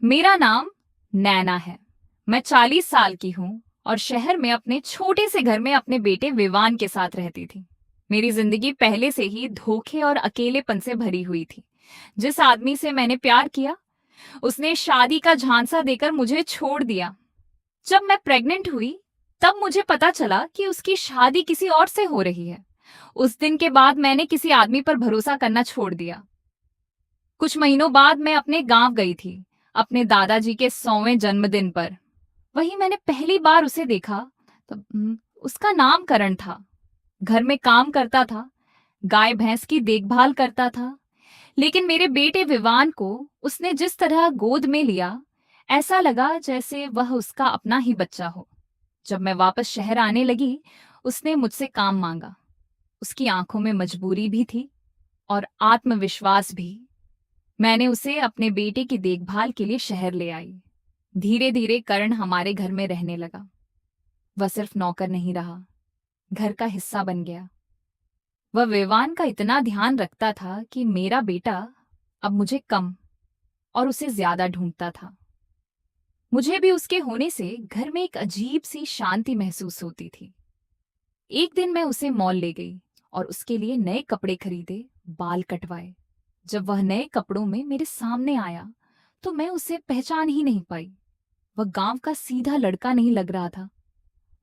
मेरा नाम नैना है। मैं 40 साल की हूँ और शहर में अपने छोटे से घर में अपने बेटे विवान के साथ रहती थी। मेरी जिंदगी पहले से ही धोखे और अकेलेपन से भरी हुई थी। जिस आदमी से मैंने प्यार किया, उसने शादी का झांसा देकर मुझे छोड़ दिया। जब मैं प्रेग्नेंट हुई, तब मुझे पता चला कि उसकी शादी किसी और से हो रही है। उस दिन के बाद मैंने किसी आदमी पर भरोसा करना छोड़ दिया। कुछ महीनों बाद मैं अपने गांव गई थी, अपने दादाजी के 100वें जन्मदिन पर। वहीं मैंने पहली बार उसे देखा। तब उसका नाम करण था। घर में काम करता था, गाय भैंस की देखभाल करता था। लेकिन मेरे बेटे विवान को उसने जिस तरह गोद में लिया, ऐसा लगा जैसे वह उसका अपना ही बच्चा हो। जब मैं वापस शहर आने लगी, उसने मुझसे काम मांगा। उसकी आंखों में मजबूरी भी थी और आत्मविश्वास भी। मैंने उसे अपने बेटे की देखभाल के लिए शहर ले आई। धीरे धीरे करण हमारे घर में रहने लगा। वह सिर्फ नौकर नहीं रहा, घर का हिस्सा बन गया। वह विवान का इतना ध्यान रखता था कि मेरा बेटा अब मुझे कम और उसे ज्यादा ढूंढता था। मुझे भी उसके होने से घर में एक अजीब सी शांति महसूस होती थी। एक दिन मैं उसे मॉल ले गई और उसके लिए नए कपड़े खरीदे, बाल कटवाए। जब वह नए कपड़ों में मेरे सामने आया, तो मैं उसे पहचान ही नहीं पाई। वह गांव का सीधा लड़का नहीं लग रहा था।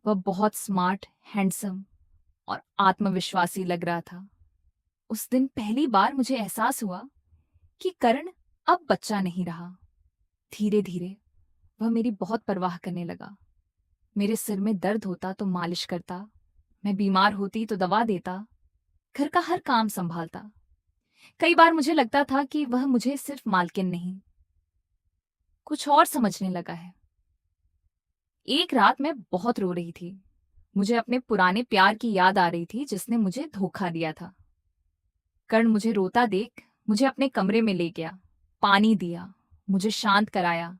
वह बहुत स्मार्ट, हैंडसम और आत्मविश्वासी लग रहा था। उस दिन पहली बार मुझे एहसास हुआ कि करण अब बच्चा नहीं रहा। धीरे धीरे वह मेरी बहुत परवाह करने लगा। मेरे सिर में दर्द होता तो मालिश करता, मैं बीमार होती तो दवा देता, घर का हर काम संभालता। कई बार मुझे लगता था कि वह मुझे सिर्फ मालकिन नहीं, कुछ और समझने लगा है। एक रात मैं बहुत रो रही थी। मुझे अपने पुराने प्यार की याद आ रही थी जिसने मुझे धोखा दिया था। कर्ण मुझे रोता देख मुझे अपने कमरे में ले गया, पानी दिया, मुझे शांत कराया।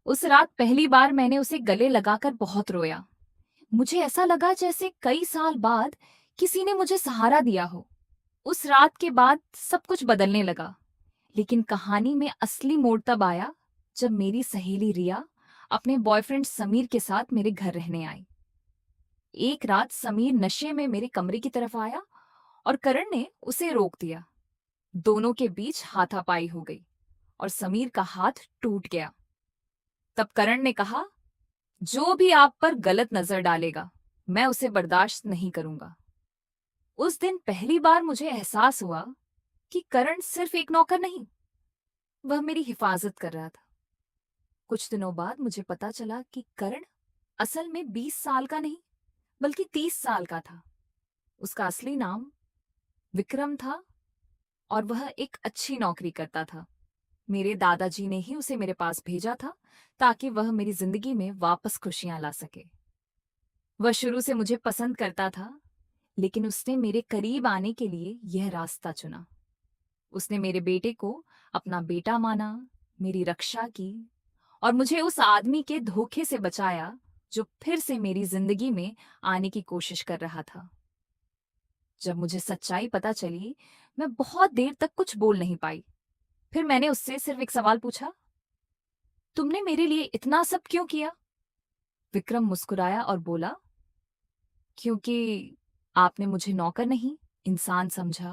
उस रात पहली बार मैंने उसे गले लगाकर बहुत रोया। मुझे ऐसा लगा जैसे कई साल बाद किसी ने मुझे सहारा दिया हो। उस रात के बाद सब कुछ बदलने लगा, लेकिन कहानी में असली मोड़ तब आया जब मेरी सहेली रिया अपने बॉयफ्रेंड समीर के साथ मेरे घर रहने आई। एक रात समीर नशे में मेरे कमरे की तरफ आया और करण ने उसे रोक दिया। दोनों के बीच हाथापाई हो गई और समीर का हाथ टूट गया। तब करण ने कहा, जो भी आप पर गलत नजर डालेगा, मैं उसे बर्दाश्त नहीं करूंगा। उस दिन पहली बार मुझे एहसास हुआ कि करण सिर्फ एक नौकर नहीं, वह मेरी हिफाजत कर रहा था। कुछ दिनों बाद मुझे पता चला कि करण असल में 20 साल का नहीं, बल्कि 30 साल का था। उसका असली नाम विक्रम था और वह एक अच्छी नौकरी करता था। मेरे दादाजी ने ही उसे मेरे पास भेजा था ताकि वह मेरी जिंदगी में वापस खुशियां ला सके। वह शुरू से मुझे पसंद करता था, लेकिन उसने मेरे करीब आने के लिए यह रास्ता चुना। उसने मेरे बेटे को अपना बेटा माना, मेरी रक्षा की और मुझे उस आदमी के धोखे से बचाया जो फिर से मेरी जिंदगी में आने की कोशिश कर रहा था। जब मुझे सच्चाई पता चली, मैं बहुत देर तक कुछ बोल नहीं पाई। फिर मैंने उससे सिर्फ एक सवाल पूछा, तुमने मेरे लिए इतना सब क्यों किया? विक्रम मुस्कुराया और बोला, क्योंकि आपने मुझे नौकर नहीं, इंसान समझा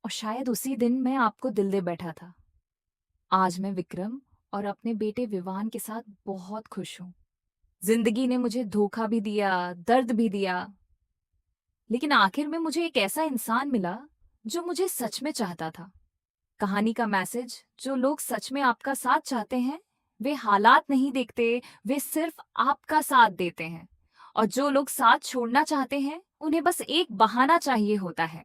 और शायद उसी दिन मैं आपको दिल दे बैठा था। आज मैं विक्रम और अपने बेटे विवान के साथ बहुत खुश हूं। जिंदगी ने मुझे धोखा भी दिया, दर्द भी दिया, लेकिन आखिर में मुझे एक ऐसा इंसान मिला जो मुझे सच में चाहता था। कहानी का मैसेज, जो लोग सच में आपका साथ चाहते हैं, वे हालात नहीं देखते, वे सिर्फ आपका साथ देते हैं। और जो लोग साथ छोड़ना चाहते हैं, उन्हें बस एक बहाना चाहिए होता है।